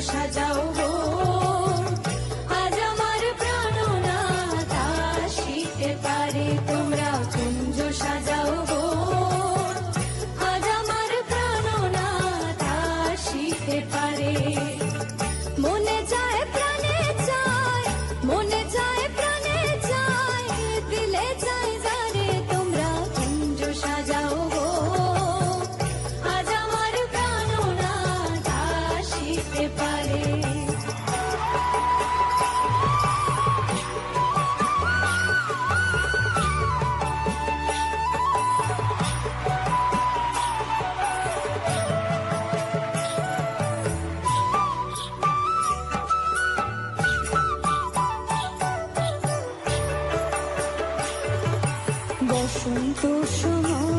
সাজাও গো, আজ আমার প্রাণনাথ আসিতে পারে। তোমরা কুঞ্জ সাজাও গো, আজ আমার প্রাণনাথ আসিতে পারে। মনে চায় প্রাণে চায়, মনে চায় প্রাণে চায়, দিলে চায় যারে। তোমরা কুঞ্জ সাজাও গো, আজ আমার প্রাণনাথ আসিতে পারে। বসন্ত সময়